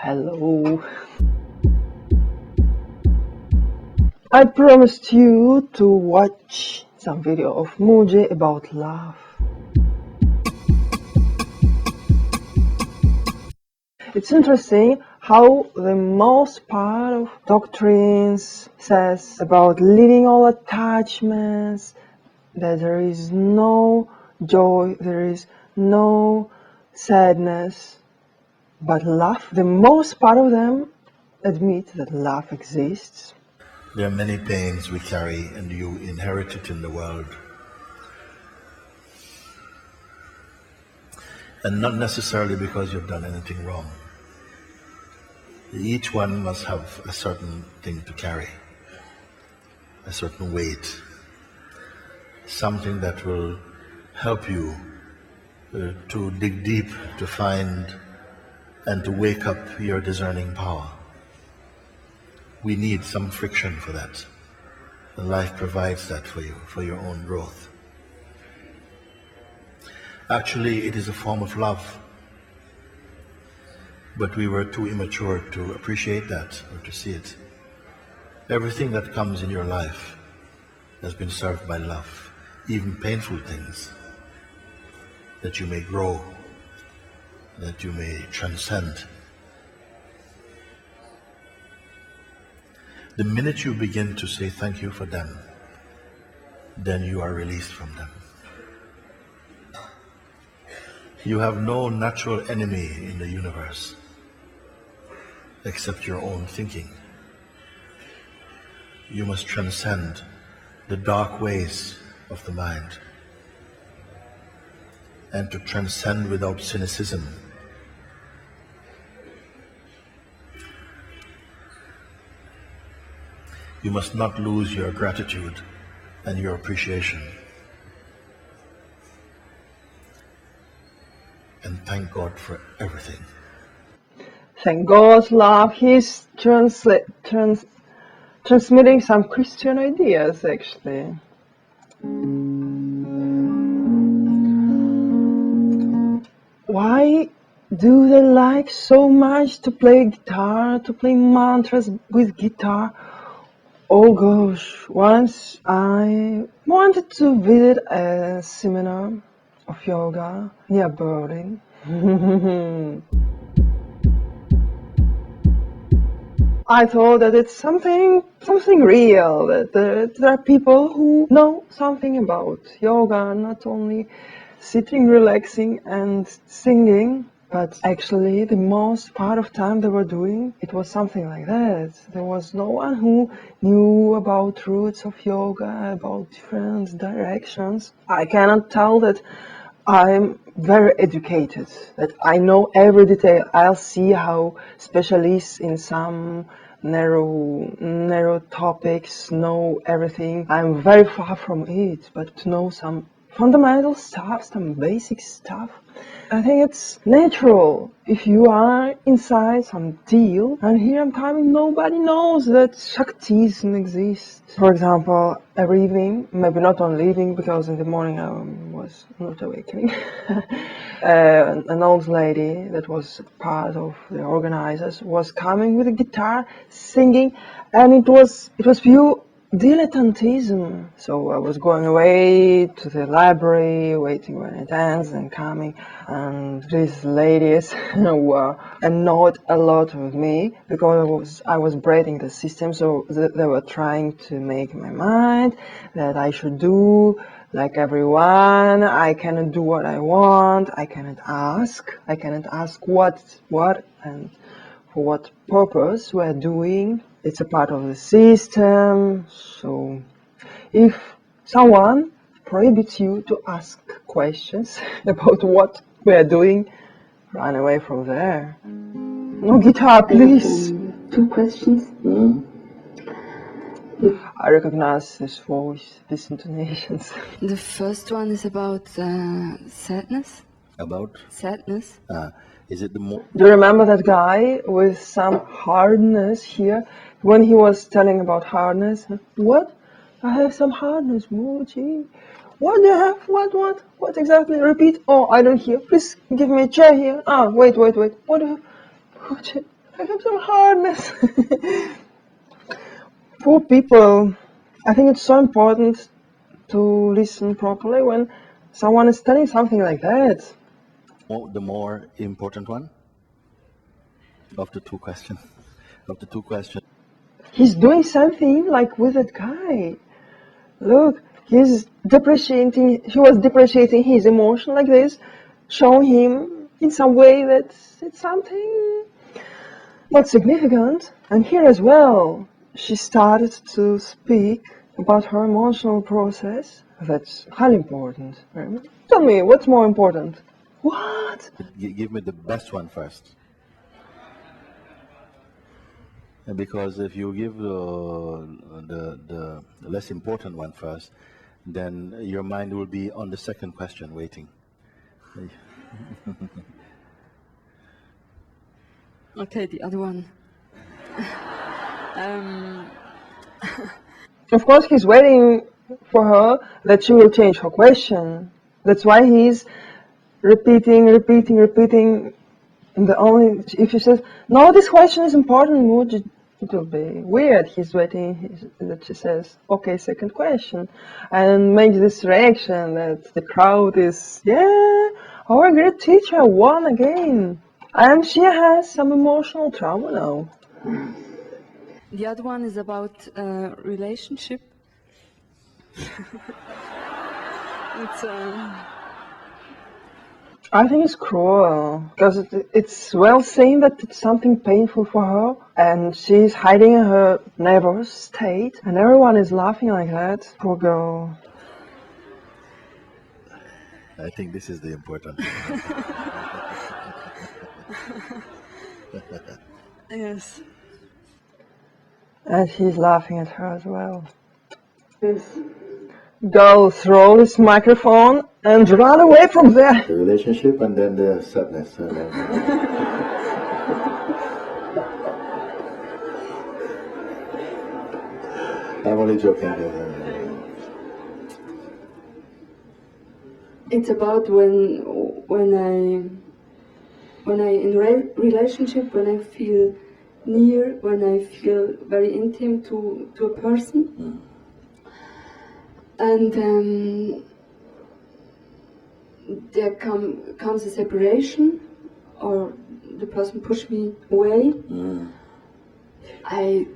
Hello. I promised you to watch some video of Mooji about love. It's interesting how the most part of doctrines says about leaving all attachments, that there is no joy, there is no sadness, but love. The most part of them admit that love exists. There are many pains we carry and you inherit it in the world. And not necessarily because you've done anything wrong. Each one must have a certain thing to carry, a certain weight, something that will help you to dig deep, to find and to wake up your discerning power. We need some friction for that. And life provides that for you, for your own growth. Actually, it is a form of love. But we were too immature to appreciate that or to see it. Everything that comes in your life has been served by love, even painful things, that you may grow, that you may transcend. The minute you begin to say thank you for them, then you are released from them. You have no natural enemy in the universe except your own thinking. You must transcend the dark ways of the mind. And to transcend without cynicism, you must not lose your gratitude and your appreciation. And thank God for everything. Thank God, love. He's transmitting some Christian ideas, actually. Why do they like so much to play guitar, to play mantras with guitar? Oh gosh, once I wanted to visit a seminar of yoga near Berlin. I thought that it's something real, that there are people who know something about yoga, not only sitting, relaxing and singing, but actually the most part of time they were doing, it was something like that. There was no one who knew about roots of yoga, about different directions. I cannot tell that I'm very educated, that I know every detail. I'll see how specialists in some narrow topics know everything. I'm very far from it, but to know some fundamental stuff, some basic stuff, I think it's natural. If you are inside some deal, and here I'm coming, nobody knows that Shaktism exists. For example, every evening, maybe not only evening, because in the morning I was not awakening, an old lady that was part of the organizers was coming with a guitar, singing, and it was pure dilettantism. So I was going away to the library, waiting when it ends and coming, and these ladies were annoyed a lot with me because I was breaking the system. So they were trying to make my mind that I should do like everyone. I cannot do what I want. I cannot ask what and for what purpose we're doing. It's a part of the system. So if someone prohibits you to ask questions about what we're doing, run away from there. No guitar, please. 2 questions. I recognize this voice, these intonations. The first one is about sadness. About? Sadness. Is it the more? Do you remember that guy with some hardness here? When he was telling about hardness, what? I have some hardness, Mooji. What do you have? What exactly? Repeat. Oh, I don't hear. Please give me a chair here. Ah, wait. What do you have? I have some hardness. Poor people. I think it's so important to listen properly when someone is telling something like that. The more important one of the two questions. He's doing something like with that guy. Look, he was depreciating his emotion like this, showing him in some way that it's something not significant. And here as well, she started to speak about her emotional process. That's highly important. Right? Tell me, what's more important? What? Give me the best one first. Because if you give the less important one first, then your mind will be on the second question waiting. Okay, the other one. Of course, he's waiting for her that she will change her question. That's why he's repeating. And if she says, no, this question is important, Mooji, it will be weird. He's waiting that she says, okay, second question. And makes this reaction that the crowd is, yeah, our great teacher won again. And she has some emotional trauma now. The other one is about relationship. It's I think it's cruel because it's well seen that it's something painful for her, and she's hiding in her nervous state, and everyone is laughing like that. Poor girl. I think this is the important. yes. And he's laughing at her as well. This girl throws this microphone and run away from there. The relationship and then the sadness. I'm only joking. It's about when I in relationship, when I feel near, when I feel very intimate to a person, and there comes a separation, or the person pushes me away. I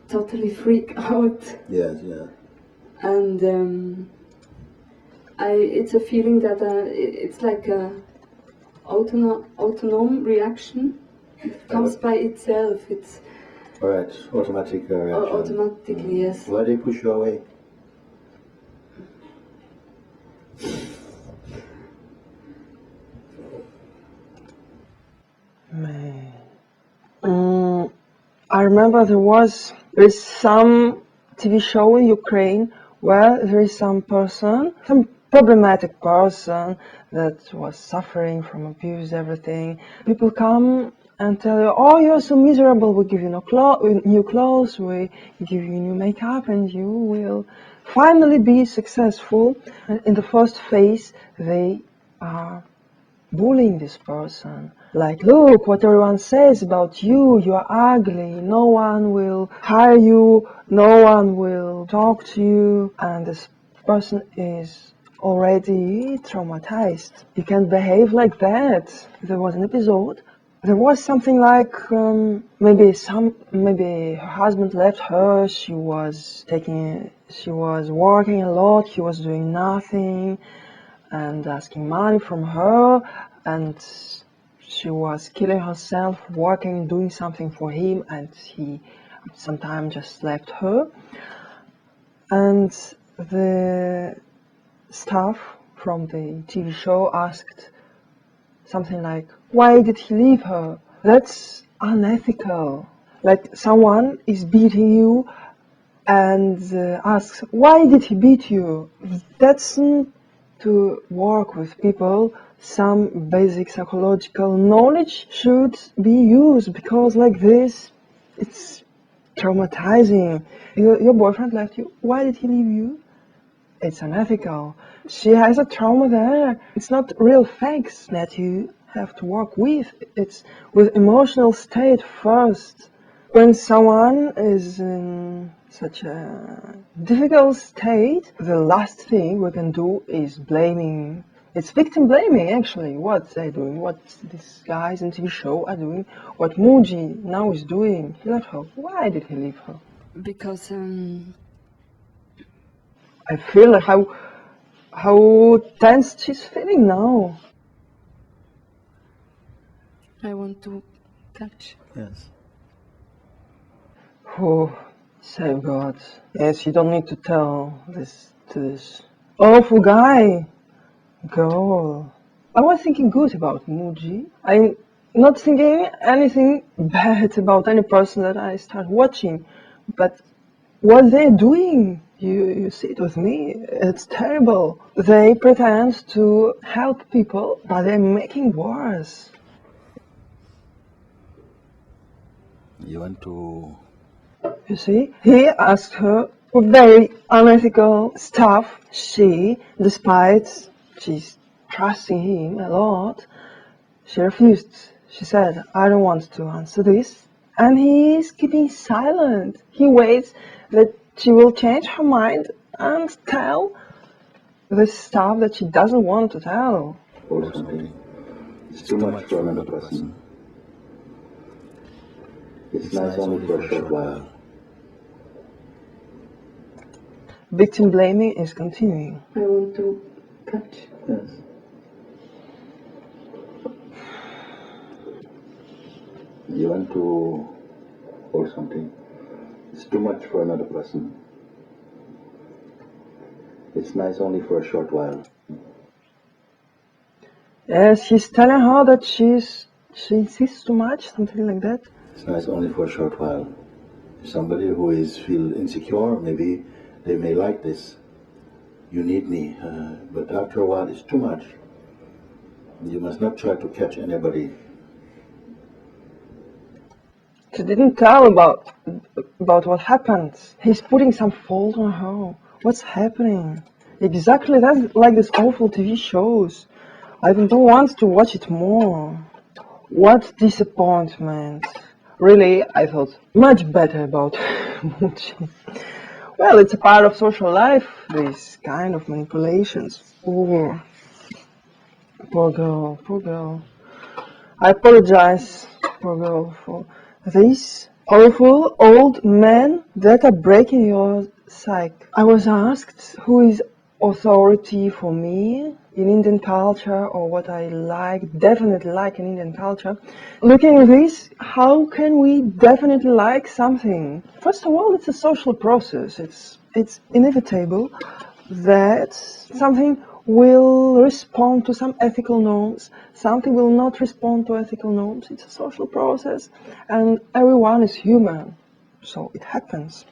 totally freak out. Yes, yeah. And it's a feeling that it's like a autonomous reaction. It comes by itself. It's Alright, automatic reaction. automatically, yes. Why they push you away? I remember there is some TV show in Ukraine where there is some problematic person that was suffering from abuse, everything. People come and tell you, oh, you're so miserable, we give you new clothes, we give you new makeup, and you will finally be successful. And in the first phase, they are bullying this person. Like, look what everyone says about you, you are ugly, no one will hire you, no one will talk to you, and this person is already traumatized. You can't behave like that. There was an episode. There was something like maybe her husband left her, she was working a lot, he was doing nothing and asking money from her, and she was killing herself working, doing something for him, and he sometimes just left her. And the staff from the TV show asked something like, why did he leave her? That's unethical. Like, someone is beating you and asks, why did he beat you? That's to work with people. Some basic psychological knowledge should be used, because like this, it's traumatizing. Your boyfriend left you. Why did he leave you? It's unethical. She has a trauma there. It's not real facts that you have to work with. It's with emotional state first. When someone is in such a difficult state, the last thing we can do is blaming. It's victim blaming, actually, what they're doing, what these guys in TV show are doing, what Mooji now is doing. He left her. Why did he leave her? Because I feel like how tense she's feeling now. I want to touch. Yes. Oh, save God. Yes, you don't need to tell this to this awful guy. Girl. I was thinking good about Mooji. I'm not thinking anything bad about any person that I start watching. But what they're doing, you see it with me, it's terrible. They pretend to help people, but they're making worse. You want to... You see, he asked her for very unethical stuff. She, despite she's trusting him a lot, she refused. She said, I don't want to answer this. And he is keeping silent. He waits that she will change her mind and tell the stuff that she doesn't want to tell. Or something. It's too much for another person. It's nice only for a short while. Victim blaming is continuing. I want to touch. Yes. You want to... or something. It's too much for another person. It's nice only for a short while. Yes, he's telling her that she insists too much, something like that. It's nice only for a short while. Somebody who is feel insecure, maybe they may like this. You need me, but after a while it's too much. You must not try to catch anybody. She didn't tell about what happened. He's putting some fault on her. What's happening? Exactly, that's like these awful TV shows. I don't want to watch it more. What disappointment. Really, I thought much better about Mooji. Well, it's a part of social life, this kind of manipulations. Oh, poor girl, poor girl. I apologize, poor girl, for these awful old men that are breaking your psyche. I was asked who is authority for me in Indian culture, or what I definitely like in Indian culture. Looking at this, how can we definitely like something? First of all, it's a social process. It's inevitable that something will respond to some ethical norms, something will not respond to ethical norms. It's a social process, and everyone is human, so it happens.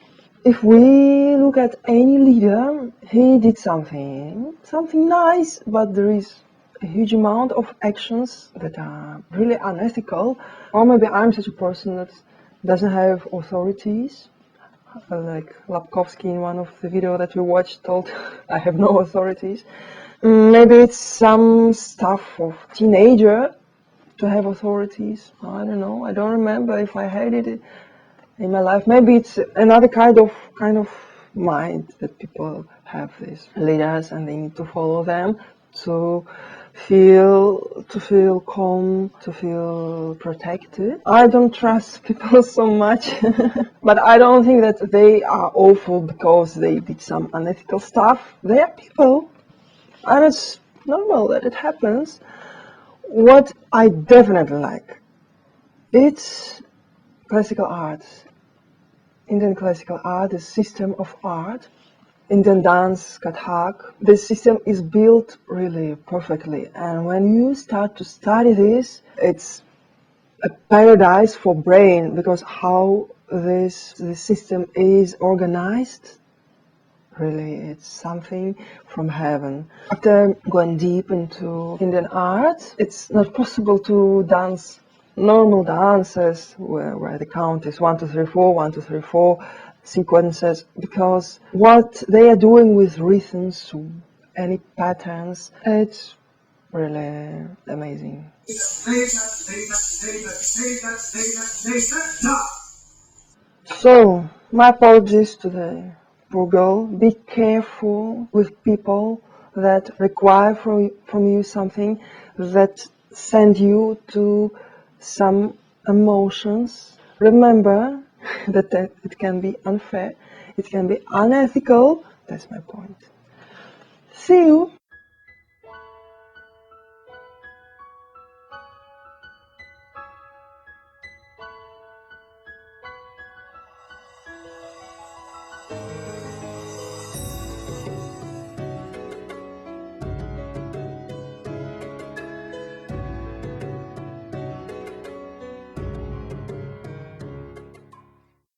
If we look at any leader, he did something nice, but there is a huge amount of actions that are really unethical. Or maybe I'm such a person that doesn't have authorities. Like Lapkovsky in one of the videos that we watched told I have no authorities. Maybe it's some stuff of teenager to have authorities. I don't know. I don't remember if I had it in my life. Maybe it's another kind of mind that people have, these leaders, and they need to follow them to feel calm, to feel protected. I don't trust people so much, but I don't think that they are awful because they did some unethical stuff. They are people, and it's normal that it happens. What I definitely like, it's classical art. Indian classical art, the system of art, Indian dance, Kathak, this system is built really perfectly. And when you start to study this, it's a paradise for brain, because how this system is organized, really, it's something from heaven. After going deep into Indian art, it's not possible to dance normal dances where the count is 1, 2, 3, 4, 1, 2, 3, 4 sequences, because what they are doing with rhythms, any patterns, it's really amazing. So, my apologies to the poor girl. Be careful with people that require from you something, that send you to some emotions. Remember that it can be unfair, it can be unethical. That's my point. See you.